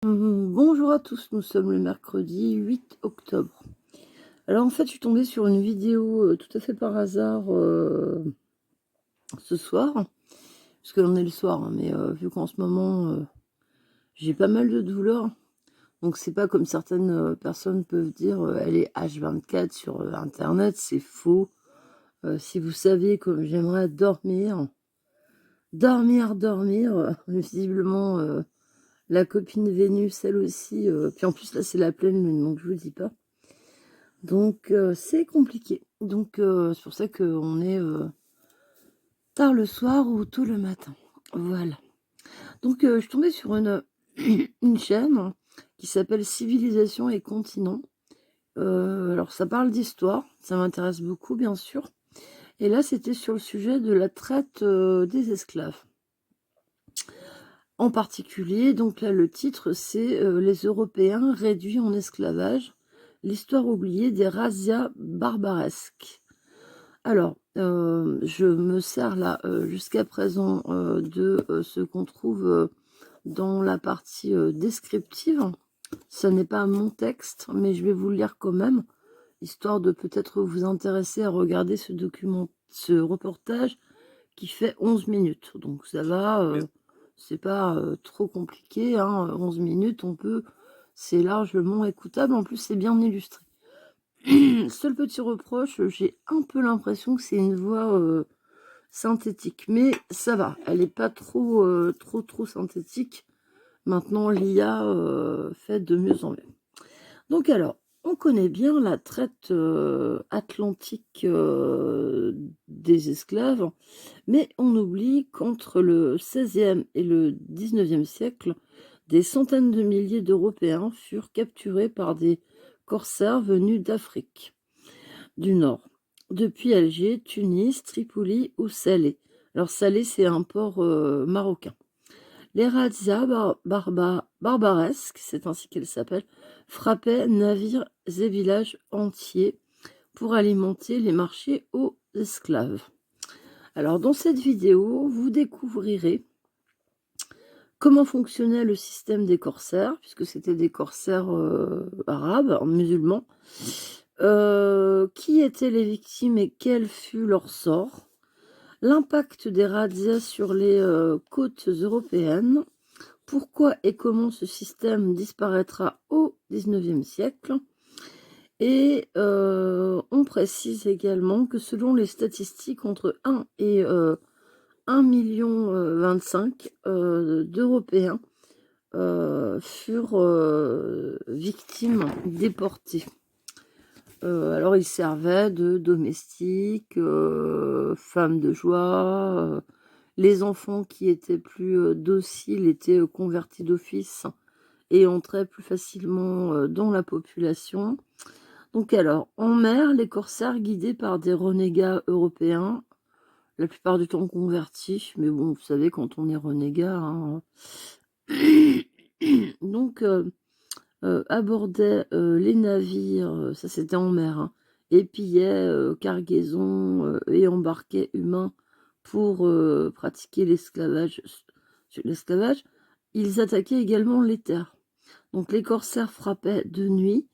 Bonjour à tous, nous sommes le mercredi 8 octobre. Alors en fait, je suis tombée sur une vidéo tout à fait par hasard ce soir, parce que l'on est le soir, hein, mais vu qu'en ce moment j'ai pas mal de douleurs, donc c'est pas comme certaines personnes peuvent dire elle est H24 sur internet, c'est faux. Si vous saviez comme j'aimerais dormir, visiblement la copine Vénus, elle aussi, puis en plus là c'est la pleine lune, donc je vous dis pas. Donc c'est compliqué. Donc c'est pour ça qu'on est tard le soir ou tôt le matin. Voilà. Donc je suis tombée sur une chaîne qui s'appelle Civilisation et continent. Alors ça parle d'histoire, ça m'intéresse beaucoup bien sûr. Et là c'était sur le sujet de la traite des esclaves. En particulier, donc là le titre c'est Les Européens réduits en esclavage, l'histoire oubliée des razzias barbaresques. Alors, je me sers là, jusqu'à présent, de, ce qu'on trouve, dans la partie, descriptive. Ça n'est pas mon texte, mais je vais vous le lire quand même, histoire de peut-être vous intéresser à regarder ce reportage qui fait 11 minutes. Donc ça va, c'est pas, trop compliqué, hein, 11 minutes, c'est largement écoutable. En plus, c'est bien illustré. Seul petit reproche, j'ai un peu l'impression que c'est une voix synthétique, mais ça va, elle est pas trop synthétique. Maintenant, l'IA fait de mieux en mieux. Donc alors, on connaît bien la traite atlantique des esclaves, mais on oublie qu'entre le XVIe et le XIXe siècle, des centaines de milliers d'Européens furent capturés par des corsaires venus d'Afrique du Nord, depuis Alger, Tunis, Tripoli ou Salé. Alors Salé, c'est un port marocain. Les razzias barbaresques, c'est ainsi qu'elles s'appellent, frappaient navires et villages entiers pour alimenter les marchés aux esclaves. Alors dans cette vidéo, vous découvrirez comment fonctionnait le système des corsaires, puisque c'était des corsaires arabes, musulmans, qui étaient les victimes et quel fut leur sort, l'impact des razzias sur les côtes européennes, pourquoi et comment ce système disparaîtra au XIXe siècle, et on précise également que selon les statistiques, entre 1 et 1,25 million d'Européens furent victimes déportées. Alors ils servaient de domestiques, femmes de joie, les enfants qui étaient plus dociles étaient convertis d'office et entraient plus facilement dans la population. Donc alors, en mer, les corsaires guidés par des renégats européens, la plupart du temps convertis, mais bon, vous savez, quand on est renégat, hein, donc abordaient les navires, ça c'était en mer, hein, et pillaient cargaisons et embarquaient humains pour pratiquer l'esclavage. Ils attaquaient également les terres. Donc les corsaires frappaient de nuit,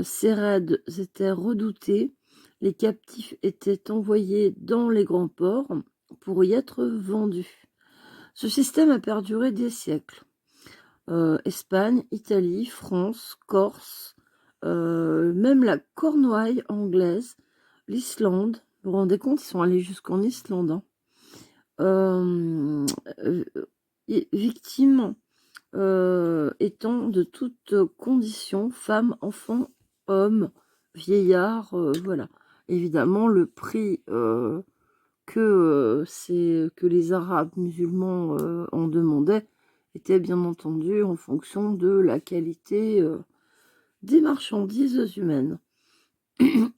ces raids étaient redoutés, les captifs étaient envoyés dans les grands ports pour y être vendus. Ce système a perduré des siècles. Espagne, Italie, France, Corse, même la Cornouaille anglaise, l'Islande. Vous vous rendez compte, ils sont allés jusqu'en Islande, hein. Victimes étant de toutes conditions, femmes, enfants, hommes, vieillards, voilà. Évidemment, le prix que les Arabes musulmans en demandaient était bien entendu en fonction de la qualité des marchandises humaines.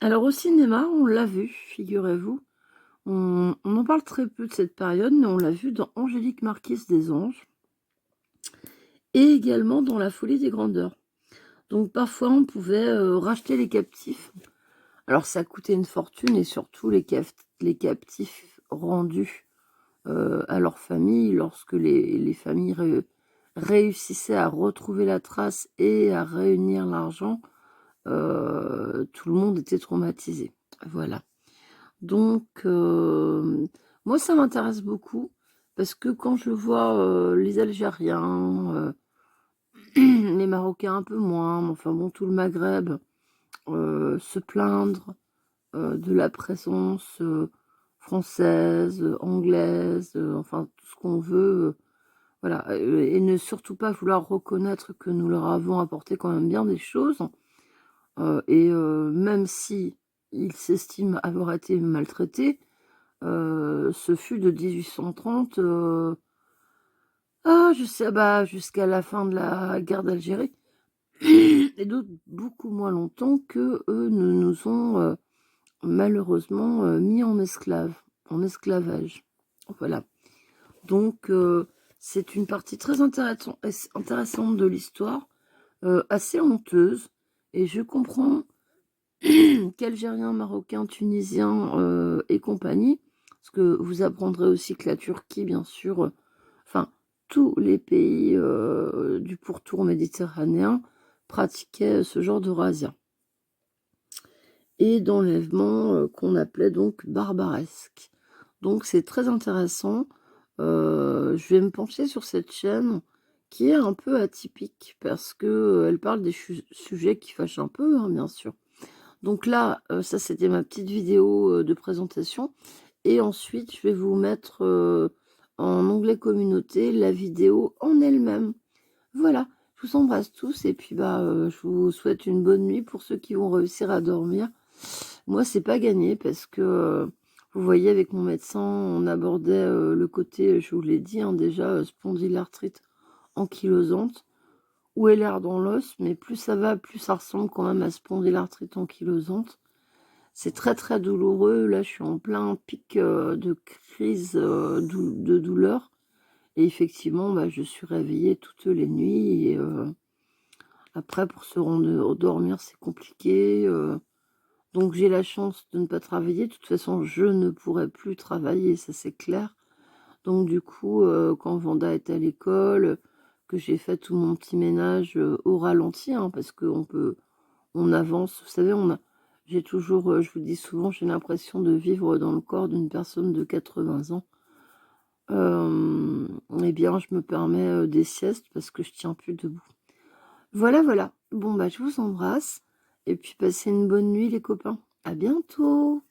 Alors au cinéma, on l'a vu, figurez-vous, on en parle très peu de cette période, mais on l'a vu dans Angélique Marquise des Anges et également dans La Folie des Grandeurs. Donc parfois on pouvait racheter les captifs. Alors ça coûtait une fortune et surtout les captifs rendus à leur famille lorsque les familles réussissait à retrouver la trace et à réunir l'argent, tout le monde était traumatisé. Voilà. Donc, moi, ça m'intéresse beaucoup parce que quand je vois les Algériens, les Marocains un peu moins, mais enfin bon, tout le Maghreb se plaindre de la présence française, anglaise, enfin tout ce qu'on veut, voilà, et ne surtout pas vouloir reconnaître que nous leur avons apporté quand même bien des choses, et même si ils s'estiment avoir été maltraités, ce fut de 1830, je sais, bah, jusqu'à la fin de la guerre d'Algérie et d'autres beaucoup moins longtemps qu'eux ne nous ont, malheureusement, mis en esclavage. Voilà. Donc c'est une partie très intéressante de l'histoire, assez honteuse, et je comprends qu'Algériens, Marocains, Tunisiens, et compagnie, parce que vous apprendrez aussi que la Turquie, bien sûr, enfin, tous les pays, du pourtour méditerranéen pratiquaient ce genre de razzia et d'enlèvement, qu'on appelait donc barbaresque. Donc c'est très intéressant. Je vais me pencher sur cette chaîne qui est un peu atypique parce que, elle parle des sujets qui fâchent un peu, hein, bien sûr. Donc là, ça c'était ma petite vidéo, de présentation, et ensuite je vais vous mettre, en onglet communauté, la vidéo en elle-même. Voilà, je vous embrasse tous et puis, bah, je vous souhaite une bonne nuit pour ceux qui vont réussir à dormir. Moi, c'est pas gagné parce que, vous voyez, avec mon médecin, on abordait, le côté, je vous l'ai dit, hein, déjà, spondylarthrite ankylosante, où est l'air dans l'os, mais plus ça va, plus ça ressemble quand même à spondylarthrite ankylosante. C'est très, très douloureux. Là, je suis en plein pic, de crise, de douleur, et effectivement, bah, je suis réveillée toutes les nuits et après pour se rendormir, c'est compliqué, donc j'ai la chance de ne pas travailler. De toute façon, je ne pourrai plus travailler, ça c'est clair. Donc du coup, quand Vanda est à l'école, que j'ai fait tout mon petit ménage, au ralenti, hein, parce on avance. Vous savez, j'ai toujours, je vous dis souvent, j'ai l'impression de vivre dans le corps d'une personne de 80 ans. Eh bien, je me permets, des siestes parce que je tiens plus debout. Voilà, voilà. Bon, bah, je vous embrasse et puis passez une bonne nuit les copains. À bientôt!